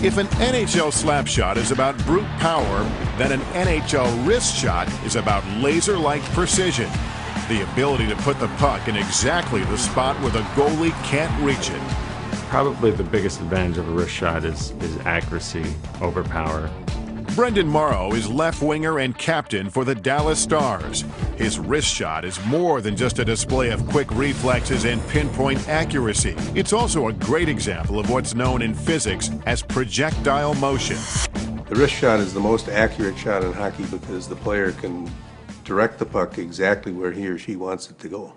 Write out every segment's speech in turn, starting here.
If an NHL slap shot is about brute power, then an NHL wrist shot is about laser-like precision. The ability to put the puck in exactly the spot where the goalie can't reach it. Probably the biggest advantage of a wrist shot is accuracy over power. Brendan Morrow is left winger and captain for the Dallas Stars. His wrist shot is more than just a display of quick reflexes and pinpoint accuracy. It's also a great example of what's known in physics as projectile motion. The wrist shot is the most accurate shot in hockey because the player can direct the puck exactly where he or she wants it to go.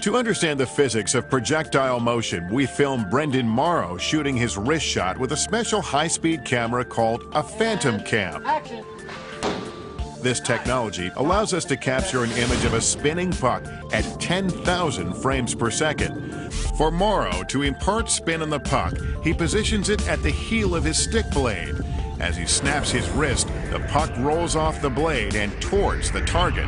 To understand the physics of projectile motion, we filmed Brendan Morrow shooting his wrist shot with a special high-speed camera called a phantom cam. Action. This technology allows us to capture an image of a spinning puck at 10,000 frames per second. For Morrow to impart spin on the puck, he positions it at the heel of his stick blade. As he snaps his wrist, the puck rolls off the blade and towards the target.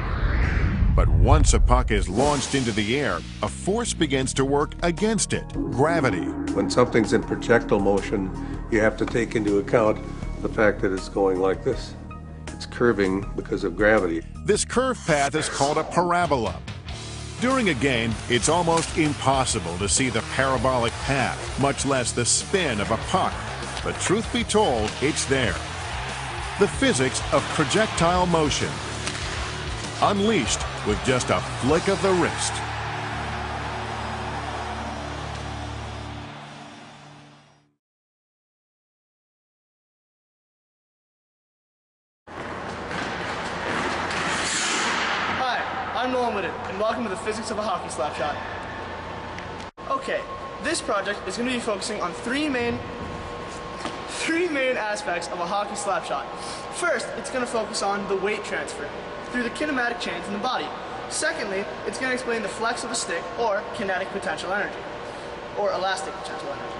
But once a puck is launched into the air, a force begins to work against it, gravity. When something's in projectile motion, you have to take into account the fact that it's going like this. It's curving because of gravity. This curved path is called a parabola. During a game, it's almost impossible to see the parabolic path, much less the spin of a puck. But truth be told, it's there. The physics of projectile motion. Unleashed with just a flick of the wrist. Hi, I'm Nolan Whitted, and welcome to the physics of a hockey slap shot. Okay, this project is going to be focusing on three main aspects of a hockey slap shot. First, it's going to focus on the weight transfer through the kinematic chains in the body. Secondly, it's going to explain the flex of a stick, or kinetic potential energy, or elastic potential energy.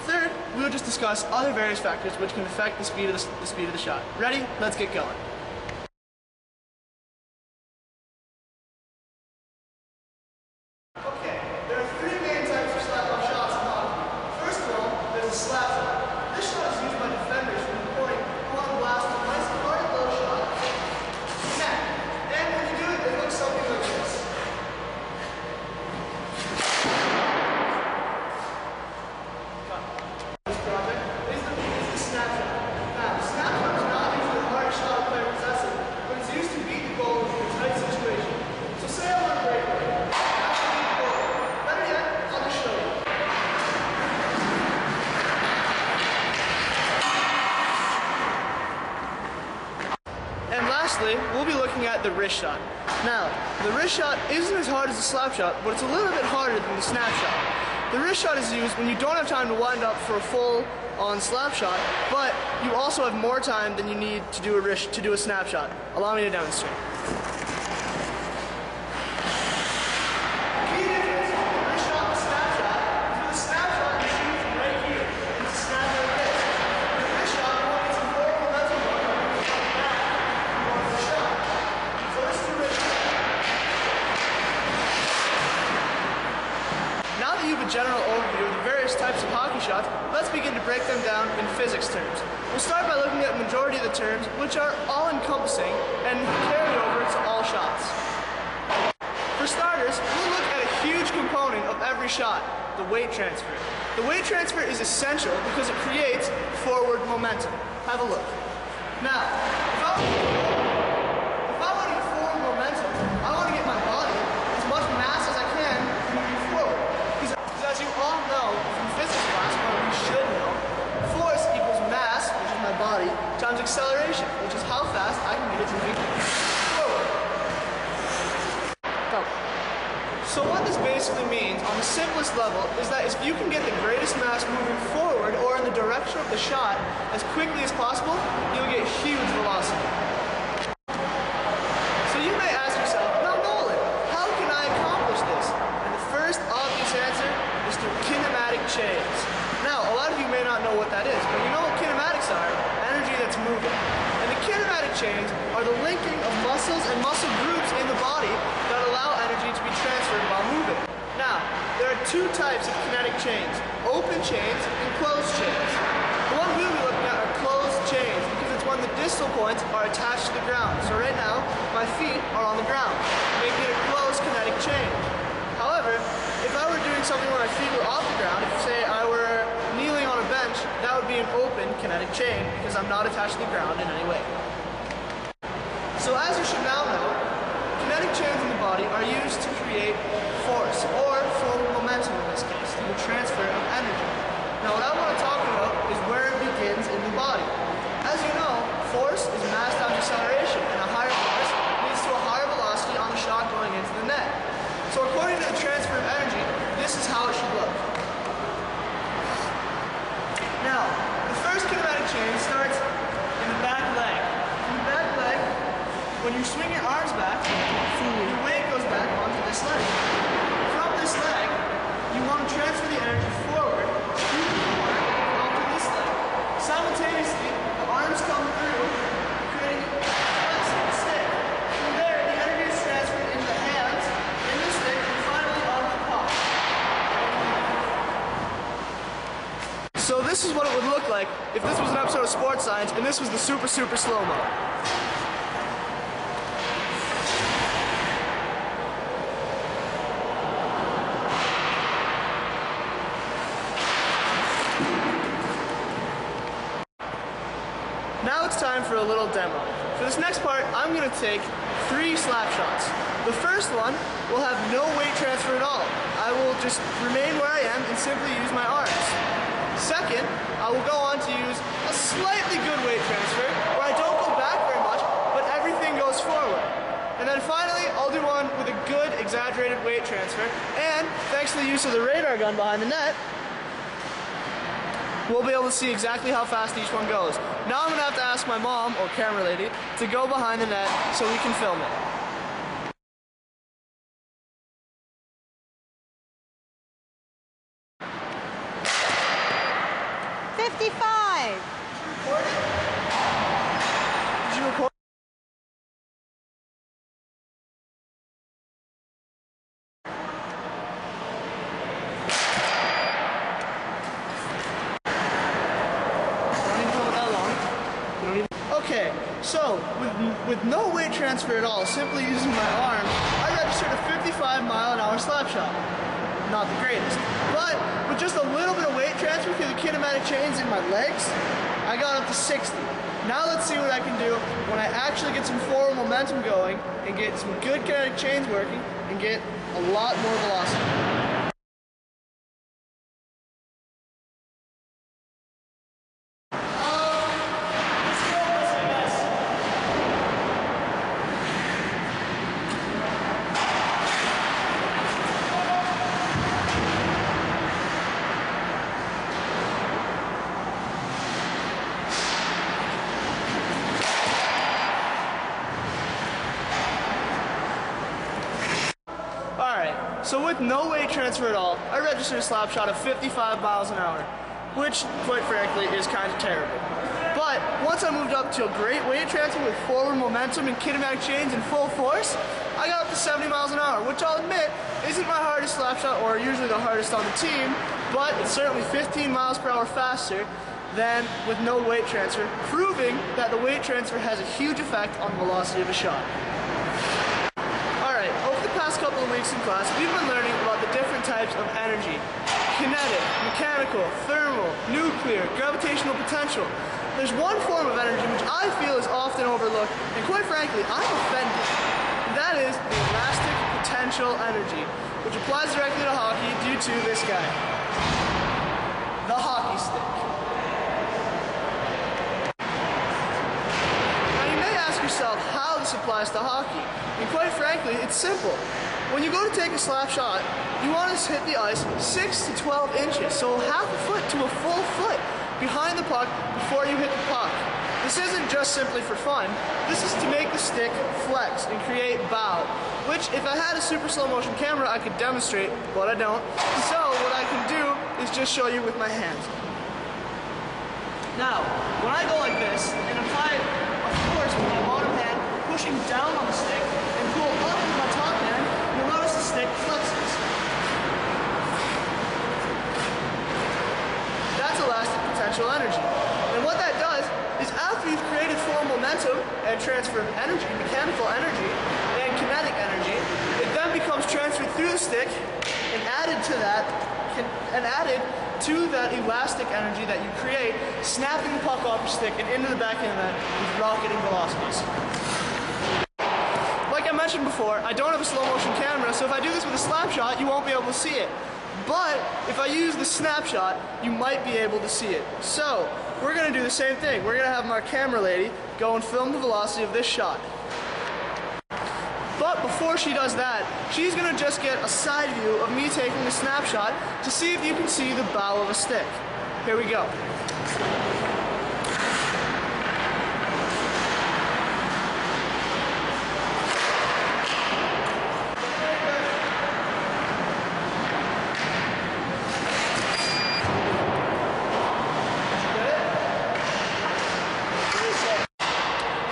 Third, we'll just discuss other various factors which can affect the speed of the shot. Ready? Let's get going. Okay, there are three main types of slap-off shots in hockey. First of all, there's a slap shot. This shot is used by defenders when reporting on a blast a nice hard low shot. And when you do it, it looks something like this. This project is the snap shot. Now, the snap shot is not usually the hardest shot a player possesses, but it's used to beat the goal in a tight situation. So say I want to break away. Better yet, I'll just show you. And lastly, we'll be looking at the wrist shot. Now, the wrist shot isn't as hard as the slap shot, but it's a little bit harder than the snap shot. The wrist shot is used when you don't have time to wind up for a full-on slap shot, but you also have more time than you need to do a snap shot. Allow me to demonstrate. Key difference between the wrist shot and the snap shot is with the snap shot you shoot from right here. It's a snap like this. The wrist shot, you want to get some forward momentum going. You want the shot. So this is the wrist shot. Now that you have a general overview of the various types of hockey shots, let's begin to break them down in physics terms. We'll start by looking at the majority of the terms, which are all-encompassing and carry over to all shots. For starters, we'll look at a huge component of every shot, the weight transfer. The weight transfer is essential because it creates forward momentum. Have a look. Now, if I want to get forward momentum, I want to get my body as much mass as I can moving forward. Because as you all know from physics class, or you should know, force equals mass, which is my body, times acceleration, which is how fast I can get it to move forward. Go. So what this basically means, on the simplest level, is that if you can get the greatest mass moving forward or in the direction of the shot as quickly as possible, you'll get huge velocity. So you may ask yourself, now Nolan, how can I accomplish this? And the first obvious answer is through kinematic chains. Now, a lot of you may not know what that is, but you know what kinematics are, energy that's moving. And the kinematic chains are the linking of muscles and muscle groups in the body that allow energy to be transferred while moving. Now, there are two types of kinetic chains, open chains and closed chains. The one we'll be distal points are attached to the ground. So right now, my feet are on the ground, making it a closed kinetic chain. However, if I were doing something where my feet were off the ground, if say I were kneeling on a bench, that would be an open kinetic chain because I'm not attached to the ground in any way. So as you should now know, kinetic chains in the body are used to create force, or forward momentum in this case, through the transfer of energy. Now what I want to talk about is where it begins in the body. As you know, force is mass times acceleration, and a higher force leads to a higher velocity on the shot going into the net. So according to the transfer of energy, this is how it should look. Now, the first kinematic chain starts in the back leg. In the back leg, when you swing your arms back, your weight goes back onto this leg. From this leg, you want to transfer the energy forward through the core onto this leg. Simultaneously, the arms come through, creating a flex of the stick. From there, the energy is transferred into the hands, in the stick, and finally onto the puck. So this is what it would look like if this was an episode of Sports Science and this was the super slow-mo. Now it's time for a little demo. For this next part, I'm going to take 3 slap shots. The first one will have no weight transfer at all. I will just remain where I am and simply use my arms. Second, I will go on to use a slightly good weight transfer, where I don't go back very much, but everything goes forward. And then finally, I'll do one with a good exaggerated weight transfer, and thanks to the use of the radar gun behind the net, we'll be able to see exactly how fast each one goes. Now I'm going to have to ask my mom, or camera lady, to go behind the net so we can film it. Did you record? Okay, so with no weight transfer at all, simply using my arm, I registered a 55-mile-an-hour slap shot. Not the greatest, but with just a little bit of weight transfer through the kinematic chains in my legs, I got up to 60. Now let's see what I can do when I actually get some forward momentum going and get some good kinetic chains working and get a lot more velocity. So with no weight transfer at all, I registered a slap shot of 55 miles an hour, which, quite frankly, is kind of terrible. But once I moved up to a great weight transfer with forward momentum and kinematic chains in full force, I got up to 70 miles an hour, which I'll admit isn't my hardest slap shot or usually the hardest on the team, but it's certainly 15 miles per hour faster than with no weight transfer, proving that the weight transfer has a huge effect on the velocity of a shot. Couple of weeks in class, we've been learning about the different types of energy: kinetic, mechanical, thermal, nuclear, gravitational potential. There's one form of energy which I feel is often overlooked, and quite frankly, I'm offended. That is the elastic potential energy, which applies directly to hockey due to this guy, the hockey stick. Now you may ask yourself how this applies to hockey, and quite frankly, it's simple. When you go to take a slap shot, you want to hit the ice 6 to 12 inches, so half a foot to a full foot behind the puck before you hit the puck. This isn't just simply for fun. This is to make the stick flex and create bow, which if I had a super slow motion camera, I could demonstrate, but I don't. So what I can do is just show you with my hands. Now, when I go like this and apply a force with my bottom hand, pushing down on the stick and pull up with my top hand, you'll notice the stick flexes. That's elastic potential energy. And what that does is after you've created forward momentum, transfer of energy, mechanical energy, and kinetic energy. It then becomes transferred through the stick and added to that elastic energy that you create, snapping the puck off your stick and into the back end of that with rocketing velocities. Like I mentioned before, I don't have a slow motion camera, so if I do this with a slap shot, you won't be able to see it. But if I use the snapshot, you might be able to see it. So we're going to do the same thing. We're going to have our camera lady go and film the velocity of this shot. But before she does that, she's going to just get a side view of me taking the snapshot to see if you can see the bow of a stick. Here we go.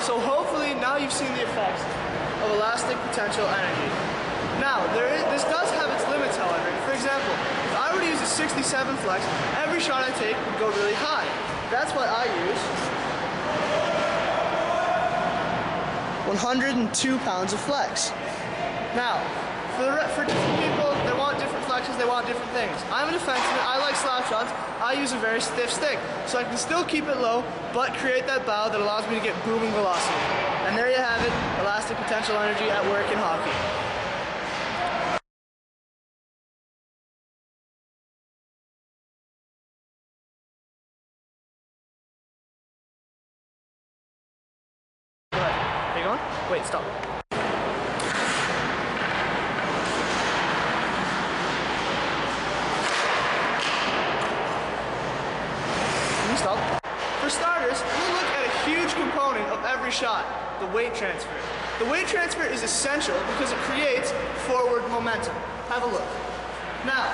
So hopefully now you've seen the effects of elastic potential energy. Now, this does have its limits, however. For example, if I were to use a 67 flex, every shot I take would go really high. That's why I use 102 pounds of flex. Now, for different people, they want different flexes, they want different things. I'm a defenseman, I like slap shots, I use a very stiff stick, so I can still keep it low, but create that bow that allows me to get booming velocity. And there you have it, elastic potential energy at work in hockey. Go ahead. Are you going? Wait, stop. Stop. For starters, we'll look at a huge component of every shot, the weight transfer. The weight transfer is essential because it creates forward momentum. Have a look. Now,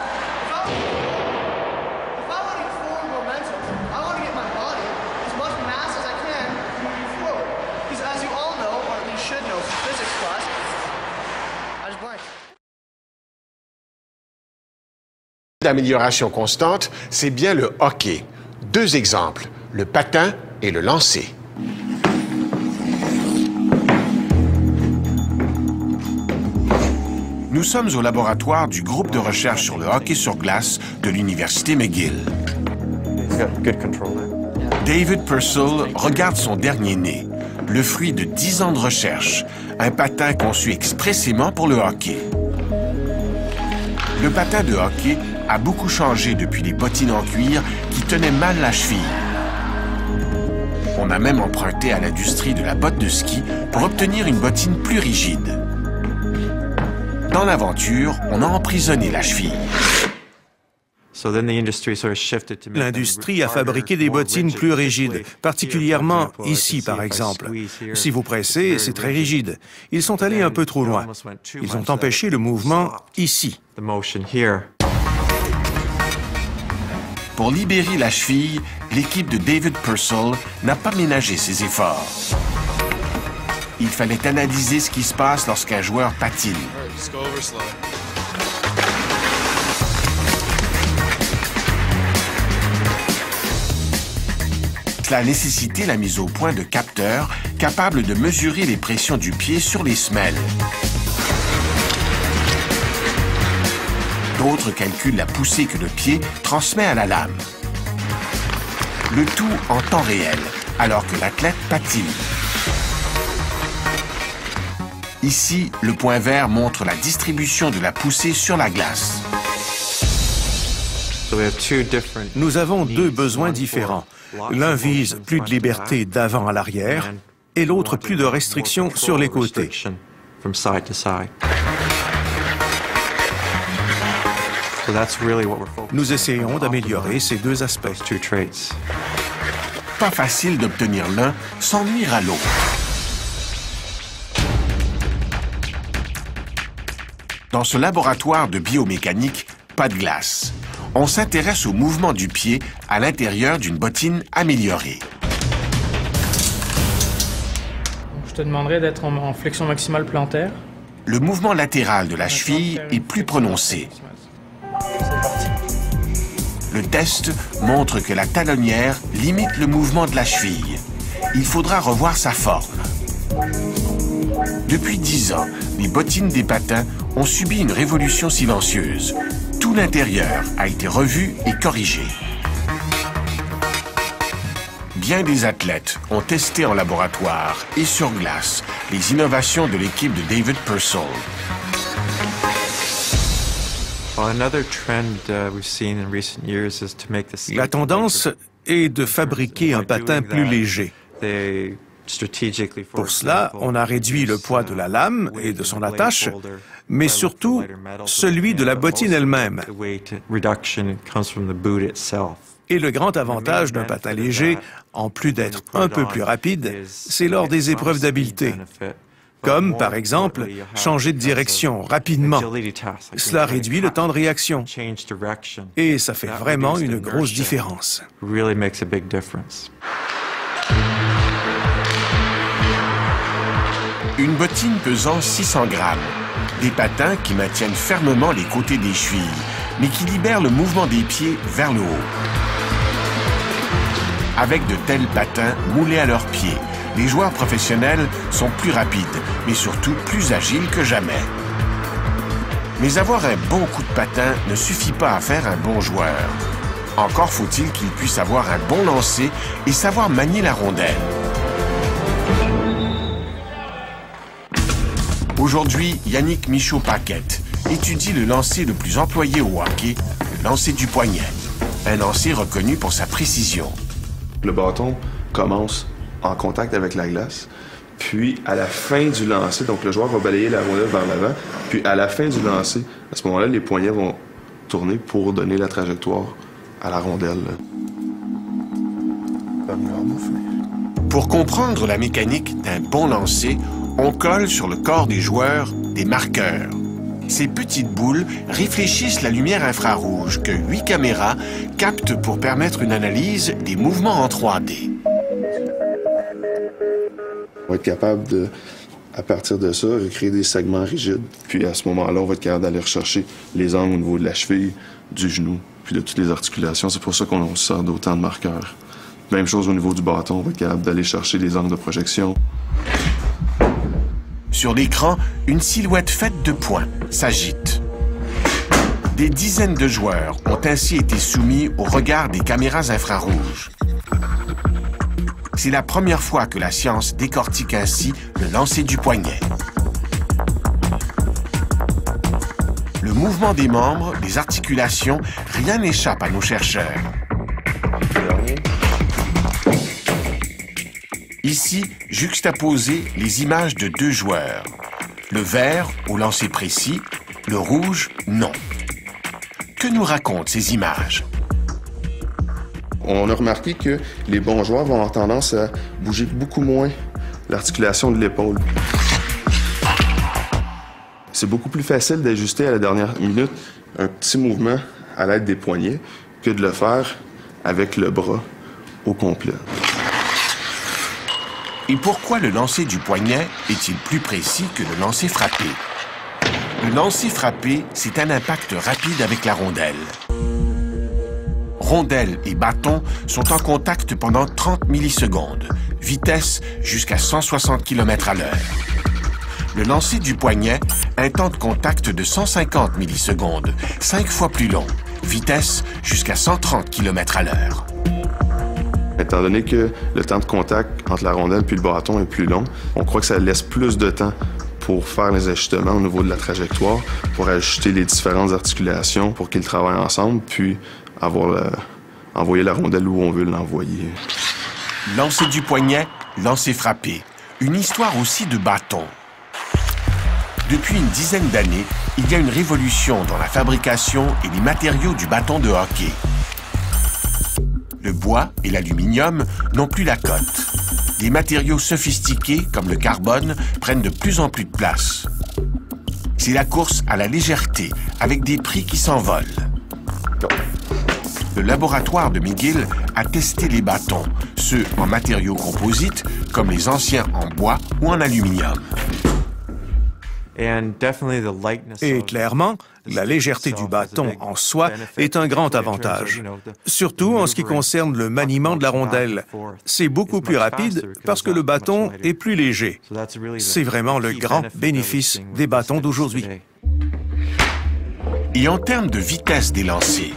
if I want to get forward momentum, I want to get my body as much mass as I can moving forward. Because as you all know, or at least should know from physics class, I just blanked. D'amélioration constante, c'est bien le hockey. Deux exemples, le patin et le lancer. Nous sommes au laboratoire du groupe de recherche sur le hockey sur glace de l'Université McGill. David Purcell regarde son dernier né, le fruit de 10 ans de recherche, un patin conçu expressément pour le hockey. Le patin de hockey a beaucoup changé depuis les bottines en cuir qui tenaient mal la cheville. On a même emprunté à l'industrie de la botte de ski pour obtenir une bottine plus rigide. Dans l'aventure, on a emprisonné la cheville. L'industrie a fabriqué des bottines plus rigides, particulièrement ici, par exemple. Si vous pressez, c'est très rigide. Ils sont allés un peu trop loin. Ils ont empêché le mouvement ici. Pour libérer la cheville, l'équipe de David Purcell n'a pas ménagé ses efforts. Il fallait analyser ce qui se passe lorsqu'un joueur patine. Cela a nécessité la mise au point de capteurs capables de mesurer les pressions du pied sur les semelles. D'autres calculent la poussée que le pied transmet à la lame. Le tout en temps réel, alors que l'athlète patine. Ici, le point vert montre la distribution de la poussée sur la glace. Nous avons deux besoins différents. L'un vise plus de liberté d'avant à l'arrière et l'autre plus de restrictions sur les côtés. Nous essayons d'améliorer ces deux aspects. Pas facile d'obtenir l'un sans nuire à l'autre. Dans ce laboratoire de biomécanique, pas de glace. On s'intéresse au mouvement du pied à l'intérieur d'une bottine améliorée. Je te demanderai d'être en flexion maximale plantaire. Le mouvement latéral de la cheville est plus prononcé. Le test montre que la talonnière limite le mouvement de la cheville. Il faudra revoir sa forme. Depuis 10 ans, les bottines des patins ont subi une révolution silencieuse. Tout l'intérieur a été revu et corrigé. Bien des athlètes ont testé en laboratoire et sur glace les innovations de l'équipe de David Purcell. La tendance est de fabriquer un patin plus léger. Pour cela, on a réduit le poids de la lame et de son attache, mais surtout celui de la bottine elle-même. Et le grand avantage d'un patin léger, en plus d'être un peu plus rapide, c'est lors des épreuves d'habileté. Comme, par exemple, changer de direction rapidement. Cela réduit le temps de réaction. Et ça fait vraiment une grosse différence. Une bottine pesant 600 grammes. Des patins qui maintiennent fermement les côtés des chevilles, mais qui libèrent le mouvement des pieds vers le haut. Avec de tels patins moulés à leurs pieds, les joueurs professionnels sont plus rapides, mais surtout plus agiles que jamais. Mais avoir un bon coup de patin ne suffit pas à faire un bon joueur. Encore faut-il qu'il puisse avoir un bon lancer et savoir manier la rondelle. Aujourd'hui, Yannick Michaud-Paquette étudie le lancer le plus employé au hockey, le lancer du poignet. Un lancer reconnu pour sa précision. Le bâton commence en contact avec la glace, puis à la fin du lancer, donc le joueur va balayer la rondelle vers l'avant, puis à la fin du lancer, à ce moment-là, les poignets vont tourner pour donner la trajectoire à la rondelle. Pour comprendre la mécanique d'un bon lancer, on colle sur le corps des joueurs des marqueurs. Ces petites boules réfléchissent la lumière infrarouge que 8 caméras captent pour permettre une analyse des mouvements en 3D. On va être capable de, à partir de ça, recréer des segments rigides. Puis à ce moment-là, on va être capable d'aller rechercher les angles au niveau de la cheville, du genou, puis de toutes les articulations. C'est pour ça qu'on sort d'autant de marqueurs. Même chose au niveau du bâton, on va être capable d'aller chercher les angles de projection. Sur l'écran, une silhouette faite de points s'agite. Des dizaines de joueurs ont ainsi été soumis au regard des caméras infrarouges. C'est la première fois que la science décortique ainsi le lancer du poignet. Le mouvement des membres, des articulations, rien n'échappe à nos chercheurs. Ici, juxtaposées les images de 2 joueurs. Le vert au lancer précis, le rouge, non. Que nous racontent ces images? On a remarqué que les bons joueurs vont avoir tendance à bouger beaucoup moins l'articulation de l'épaule. C'est beaucoup plus facile d'ajuster à la dernière minute un petit mouvement à l'aide des poignets que de le faire avec le bras au complet. Et pourquoi le lancer du poignet est-il plus précis que le lancer frappé? Le lancer frappé, c'est un impact rapide avec la rondelle. Rondelle et bâton sont en contact pendant 30 millisecondes, vitesse jusqu'à 160 km à l'heure. Le lancer du poignet, un temps de contact de 150 millisecondes, 5 fois plus long, vitesse jusqu'à 130 km à l'heure. Étant donné que le temps de contact entre la rondelle et le bâton est plus long, on croit que ça laisse plus de temps pour faire les ajustements au niveau de la trajectoire, pour ajuster les différentes articulations, pour qu'ils travaillent ensemble, puis envoyer la rondelle où on veut l'envoyer. Lancer du poignet, lancer frappé. Une histoire aussi de bâton. Depuis une dizaine d'années, il y a une révolution dans la fabrication et les matériaux du bâton de hockey. Le bois et l'aluminium n'ont plus la cote. Des matériaux sophistiqués, comme le carbone, prennent de plus en plus de place. C'est la course à la légèreté, avec des prix qui s'envolent. Le laboratoire de McGill a testé les bâtons, ceux en matériaux composites, comme les anciens en bois ou en aluminium. Et clairement, la légèreté du bâton en soi est un grand avantage, surtout en ce qui concerne le maniement de la rondelle. C'est beaucoup plus rapide parce que le bâton est plus léger. C'est vraiment le grand bénéfice des bâtons d'aujourd'hui. Et en termes de vitesse des lancers,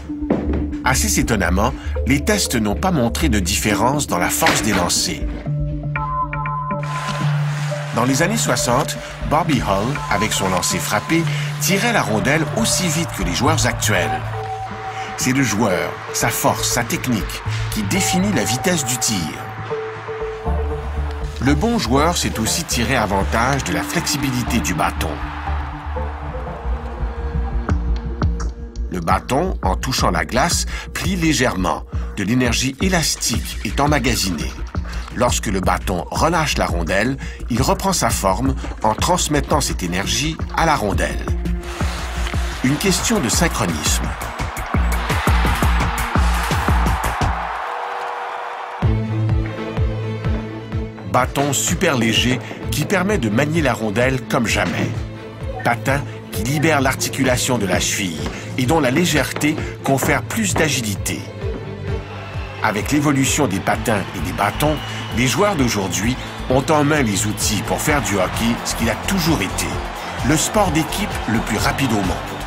assez étonnamment, les tests n'ont pas montré de différence dans la force des lancers. Dans les années 60, Bobby Hull, avec son lancer frappé, tirait la rondelle aussi vite que les joueurs actuels. C'est le joueur, sa force, sa technique, qui définit la vitesse du tir. Le bon joueur sait aussi tirer avantage de la flexibilité du bâton. Le bâton, en touchant la glace, plie légèrement. De l'énergie élastique est emmagasinée. Lorsque le bâton relâche la rondelle, il reprend sa forme en transmettant cette énergie à la rondelle. Une question de synchronisme. Bâton super léger qui permet de manier la rondelle comme jamais. Patin qui libère l'articulation de la cheville et dont la légèreté confère plus d'agilité. Avec l'évolution des patins et des bâtons, les joueurs d'aujourd'hui ont en main les outils pour faire du hockey, ce qu'il a toujours été, le sport d'équipe le plus rapide au monde.